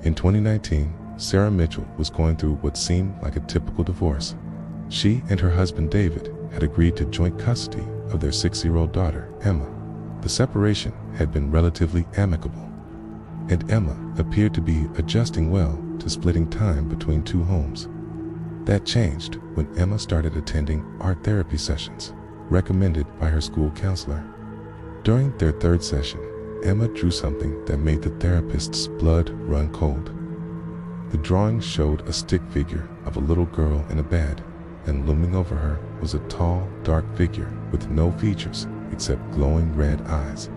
In 2019, Sarah Mitchell was going through what seemed like a typical divorce. She and her husband David had agreed to joint custody of their 6-year-old daughter, Emma. The separation had been relatively amicable, and Emma appeared to be adjusting well to splitting time between two homes. That changed when Emma started attending art therapy sessions, recommended by her school counselor. During their third session, Emma drew something that made the therapist's blood run cold. The drawing showed a stick figure of a little girl in a bed, and looming over her was a tall, dark figure with no features except glowing red eyes.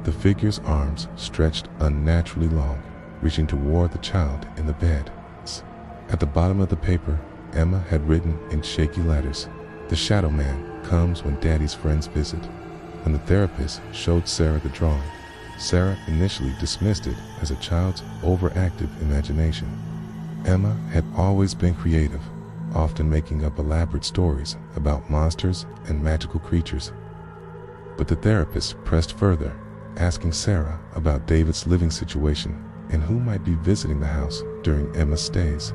The figure's arms stretched unnaturally long, reaching toward the child in the bed. At the bottom of the paper, Emma had written in shaky letters, "The shadow man comes when daddy's friends visit." When the therapist showed Sarah the drawing, Sarah initially dismissed it as a child's overactive imagination. Emma had always been creative, often making up elaborate stories about monsters and magical creatures. But the therapist pressed further, asking Sarah about David's living situation and who might be visiting the house during Emma's stays.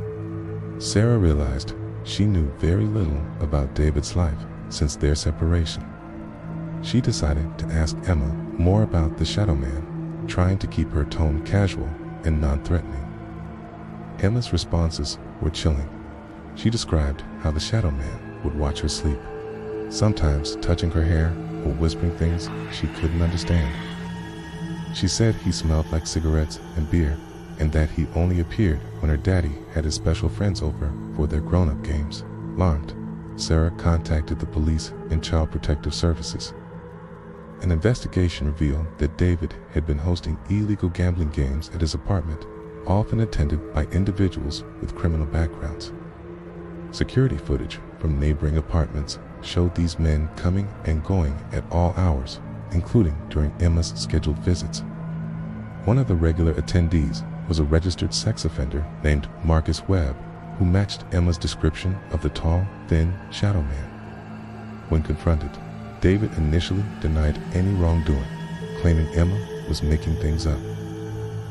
Sarah realized she knew very little about David's life since their separation. She decided to ask Emma more about the shadow man, trying to keep her tone casual and non-threatening. Emma's responses were chilling. She described how the shadow man would watch her sleep, sometimes touching her hair or whispering things she couldn't understand. She said he smelled like cigarettes and beer, and that he only appeared when her daddy had his special friends over for their grown-up games. Alarmed, Sarah contacted the police and Child Protective Services. An investigation revealed that David had been hosting illegal gambling games at his apartment, often attended by individuals with criminal backgrounds. Security footage from neighboring apartments showed these men coming and going at all hours, including during Emma's scheduled visits. One of the regular attendees was a registered sex offender named Marcus Webb, who matched Emma's description of the tall, thin shadow man. When confronted, David initially denied any wrongdoing, claiming Emma was making things up.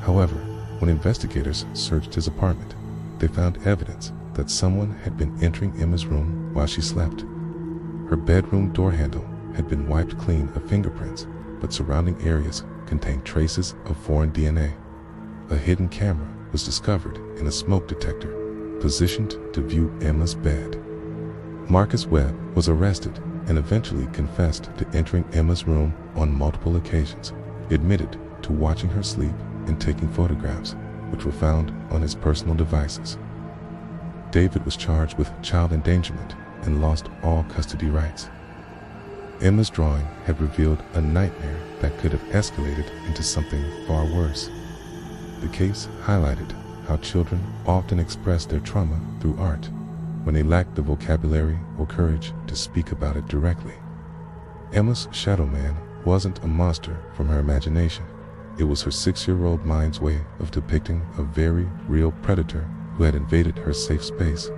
However, when investigators searched his apartment, they found evidence that someone had been entering Emma's room while she slept. Her bedroom door handle had been wiped clean of fingerprints, but surrounding areas contained traces of foreign DNA. A hidden camera was discovered in a smoke detector, positioned to view Emma's bed. Marcus Webb was arrested and eventually confessed to entering Emma's room on multiple occasions, admitted to watching her sleep and taking photographs, which were found on his personal devices. David was charged with child endangerment and lost all custody rights. Emma's drawing had revealed a nightmare that could have escalated into something far worse. The case highlighted how children often express their trauma through art when they lack the vocabulary or courage to speak about it directly. Emma's shadow man wasn't a monster from her imagination. It was her 6-year-old mind's way of depicting a very real predator who had invaded her safe space.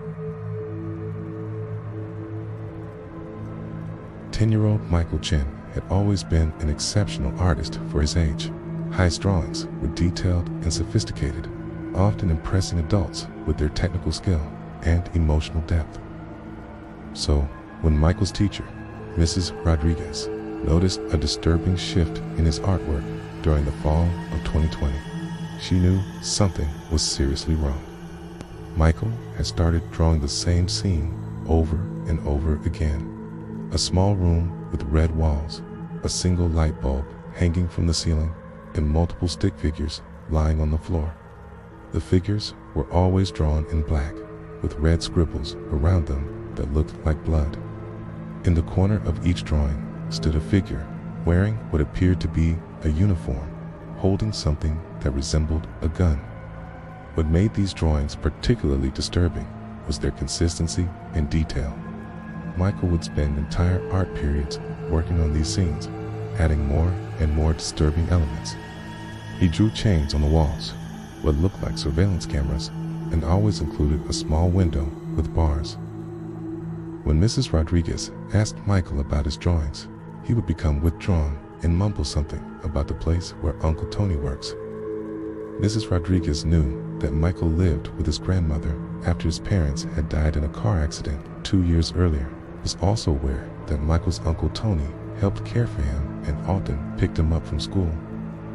10-year-old Michael Chen had always been an exceptional artist for his age. His drawings were detailed and sophisticated, often impressing adults with their technical skill and emotional depth. So, when Michael's teacher, Mrs. Rodriguez, noticed a disturbing shift in his artwork during the fall of 2020, she knew something was seriously wrong. Michael had started drawing the same scene over and over again. A small room with red walls, a single light bulb hanging from the ceiling, and multiple stick figures lying on the floor. The figures were always drawn in black, with red scribbles around them that looked like blood. In the corner of each drawing stood a figure wearing what appeared to be a uniform, holding something that resembled a gun. What made these drawings particularly disturbing was their consistency and detail. Michael would spend entire art periods working on these scenes, adding more and more disturbing elements. He drew chains on the walls, what looked like surveillance cameras, and always included a small window with bars. When Mrs. Rodriguez asked Michael about his drawings, he would become withdrawn and mumble something about the place where Uncle Tony works. Mrs. Rodriguez knew that Michael lived with his grandmother after his parents had died in a car accident 2 years earlier. Was also aware that Michael's uncle Tony helped care for him and often picked him up from school.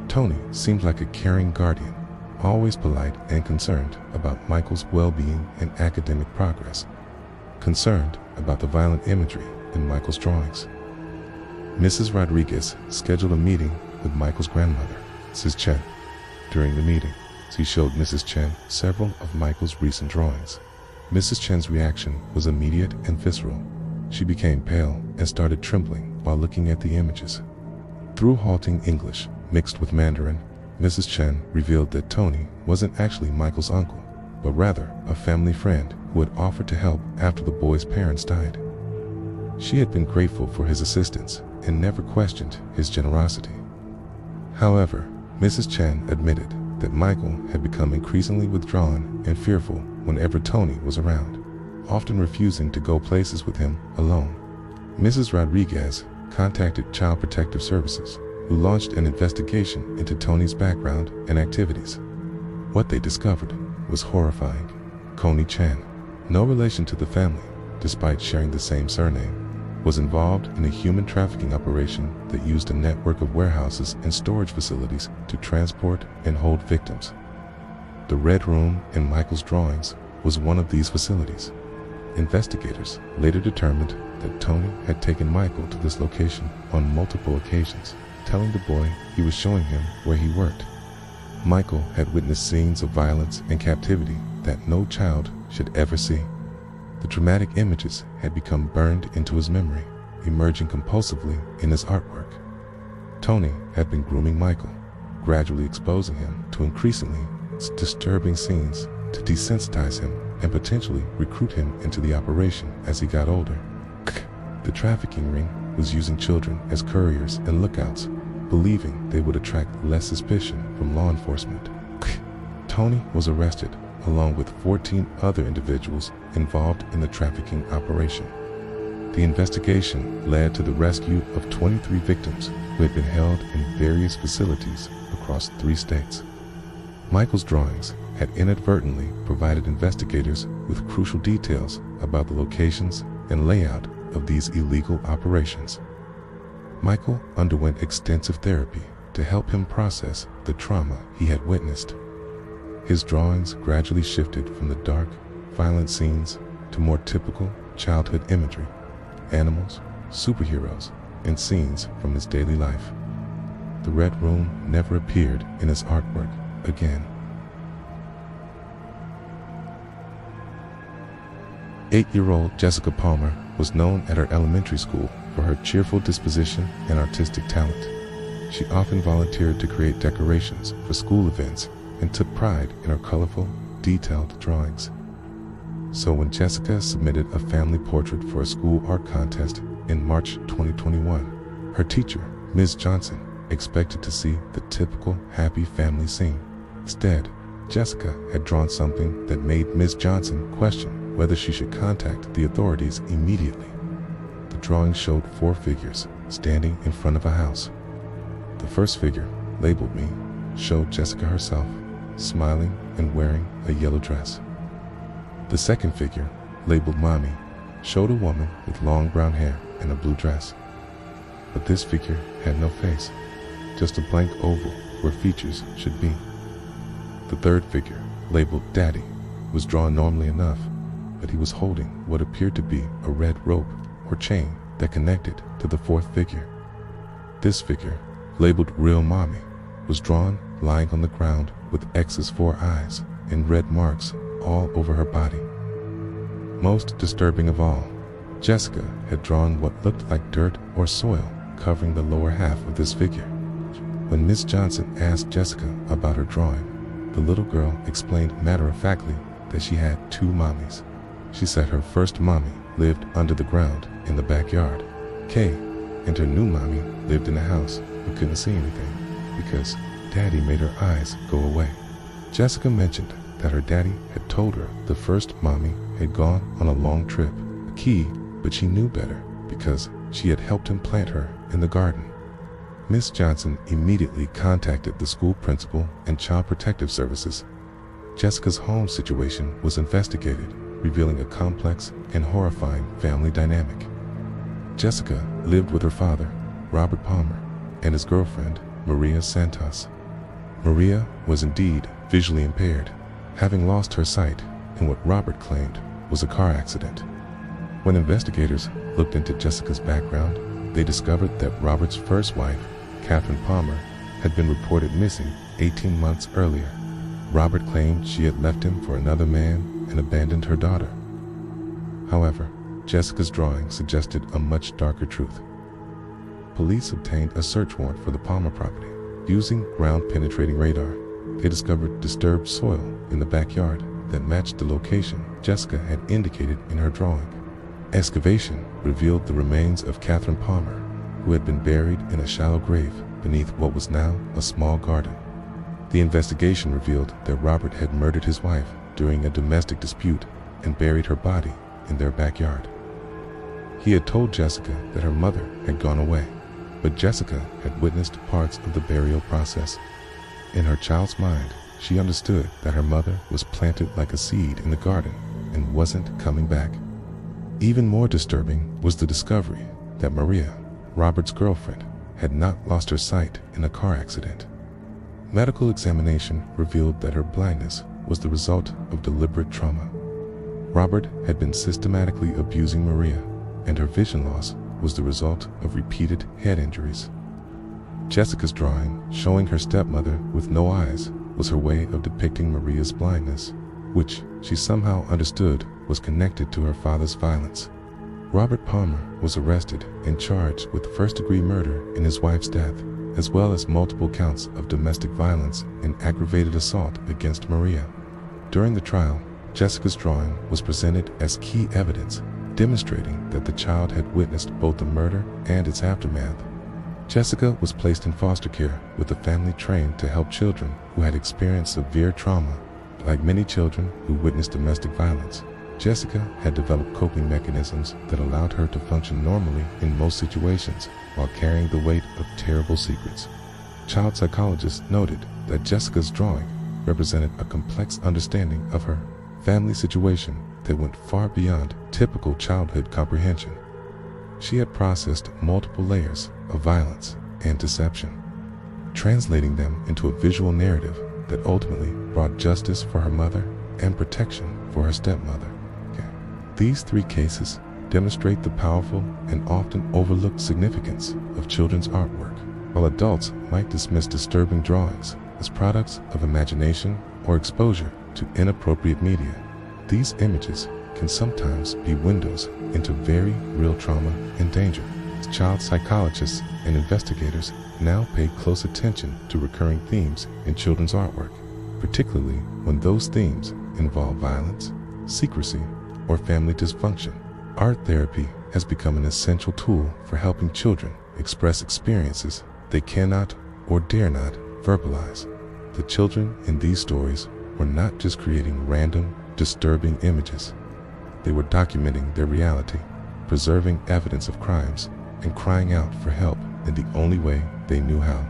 Tony seemed like a caring guardian, always polite and concerned about Michael's well-being and academic progress, concerned about the violent imagery in Michael's drawings. Mrs. Rodriguez scheduled a meeting with Michael's grandmother, Mrs. Chen. During the meeting, she showed Mrs. Chen several of Michael's recent drawings. Mrs. Chen's reaction was immediate and visceral. She became pale and started trembling while looking at the images. Through halting English mixed with Mandarin, Mrs. Chen revealed that Tony wasn't actually Michael's uncle, but rather a family friend who had offered to help after the boy's parents died. She had been grateful for his assistance and never questioned his generosity. However, Mrs. Chen admitted that Michael had become increasingly withdrawn and fearful whenever Tony was around, often refusing to go places with him alone. Mrs. Rodriguez contacted Child Protective Services, who launched an investigation into Tony's background and activities. What they discovered was horrifying. Connie Chan, no relation to the family, despite sharing the same surname, was involved in a human trafficking operation that used a network of warehouses and storage facilities to transport and hold victims. The Red Room in Michael's drawings was one of these facilities. Investigators later determined that Tony had taken Michael to this location on multiple occasions, telling the boy he was showing him where he worked. Michael had witnessed scenes of violence and captivity that no child should ever see. The traumatic images had become burned into his memory, emerging compulsively in his artwork. Tony had been grooming Michael, gradually exposing him to increasingly disturbing scenes to desensitize him and potentially recruit him into the operation as he got older. The trafficking ring was using children as couriers and lookouts, believing they would attract less suspicion from law enforcement. Tony was arrested along with 14 other individuals involved in the trafficking operation. The investigation led to the rescue of 23 victims who had been held in various facilities across 3 states. Michael's drawings had inadvertently provided investigators with crucial details about the locations and layout of these illegal operations. Michael underwent extensive therapy to help him process the trauma he had witnessed. His drawings gradually shifted from the dark, violent scenes to more typical childhood imagery, animals, superheroes, and scenes from his daily life. The Red Room never appeared in his artwork again. 8-year-old Jessica Palmer was known at her elementary school for her cheerful disposition and artistic talent. She often volunteered to create decorations for school events and took pride in her colorful, detailed drawings. So when Jessica submitted a family portrait for a school art contest in March 2021, her teacher, Ms. Johnson, expected to see the typical happy family scene. Instead, Jessica had drawn something that made Ms. Johnson question whether she should contact the authorities immediately. The drawing showed 4 figures standing in front of a house. The first figure, labeled Me, showed Jessica herself, smiling and wearing a yellow dress. The second figure, labeled Mommy, showed a woman with long brown hair and a blue dress. But this figure had no face, just a blank oval where features should be. The third figure, labeled Daddy, was drawn normally enough, but he was holding what appeared to be a red rope or chain that connected to the fourth figure. This figure, labeled Real Mommy, was drawn lying on the ground with X's 4 eyes and red marks all over her body. Most disturbing of all, Jessica had drawn what looked like dirt or soil covering the lower half of this figure. When Miss Johnson asked Jessica about her drawing, the little girl explained matter-of-factly that she had 2 mommies. She said her first mommy lived under the ground in the backyard, Kay, and her new mommy lived in a house but couldn't see anything because Daddy made her eyes go away. Jessica mentioned that her daddy had told her the first mommy had gone on a long trip, a key, but she knew better because she had helped him plant her in the garden. Miss Johnson immediately contacted the school principal and Child Protective Services. Jessica's home situation was investigated, revealing a complex and horrifying family dynamic. Jessica lived with her father, Robert Palmer, and his girlfriend, Maria Santos. Maria was indeed visually impaired, having lost her sight in what Robert claimed was a car accident. When investigators looked into Jessica's background, they discovered that Robert's first wife, Catherine Palmer, had been reported missing 18 months earlier. Robert claimed she had left him for another man and abandoned her daughter. However, Jessica's drawing suggested a much darker truth. Police obtained a search warrant for the Palmer property. Using ground-penetrating radar, they discovered disturbed soil in the backyard that matched the location Jessica had indicated in her drawing. Excavation revealed the remains of Catherine Palmer, who had been buried in a shallow grave beneath what was now a small garden. The investigation revealed that Robert had murdered his wife during a domestic dispute and buried her body in their backyard. He had told Jessica that her mother had gone away, but Jessica had witnessed parts of the burial process. In her child's mind, she understood that her mother was planted like a seed in the garden and wasn't coming back. Even more disturbing was the discovery that Maria, Robert's girlfriend, had not lost her sight in a car accident. Medical examination revealed that her blindness was the result of deliberate trauma. Robert had been systematically abusing Maria, and her vision loss was the result of repeated head injuries. Jessica's drawing, showing her stepmother with no eyes, was her way of depicting Maria's blindness, which she somehow understood was connected to her father's violence. Robert Palmer was arrested and charged with first-degree murder in his wife's death, as well as multiple counts of domestic violence and aggravated assault against Maria. During the trial, Jessica's drawing was presented as key evidence, demonstrating that the child had witnessed both the murder and its aftermath. Jessica was placed in foster care with a family trained to help children who had experienced severe trauma. Like many children who witnessed domestic violence, Jessica had developed coping mechanisms that allowed her to function normally in most situations while carrying the weight of terrible secrets. Child psychologists noted that Jessica's drawing represented a complex understanding of her family situation that went far beyond typical childhood comprehension. She had processed multiple layers of violence and deception, translating them into a visual narrative that ultimately brought justice for her mother and protection for her stepmother. These three cases demonstrate the powerful and often overlooked significance of children's artwork. While adults might dismiss disturbing drawings as products of imagination or exposure to inappropriate media, these images can sometimes be windows into very real trauma and danger. Child psychologists and investigators now pay close attention to recurring themes in children's artwork, particularly when those themes involve violence, secrecy, or family dysfunction. Art therapy has become an essential tool for helping children express experiences they cannot or dare not verbalize. The children in these stories were not just creating random, disturbing images. They were documenting their reality, preserving evidence of crimes, and crying out for help in the only way they knew how.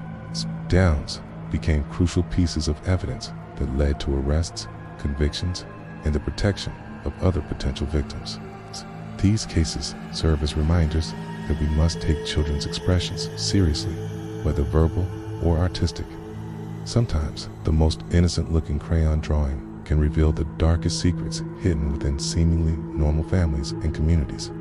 Downs became crucial pieces of evidence that led to arrests, convictions, and the protection of other potential victims. These cases serve as reminders that we must take children's expressions seriously, whether verbal or artistic. Sometimes the most innocent-looking crayon drawing can reveal the darkest secrets hidden within seemingly normal families and communities.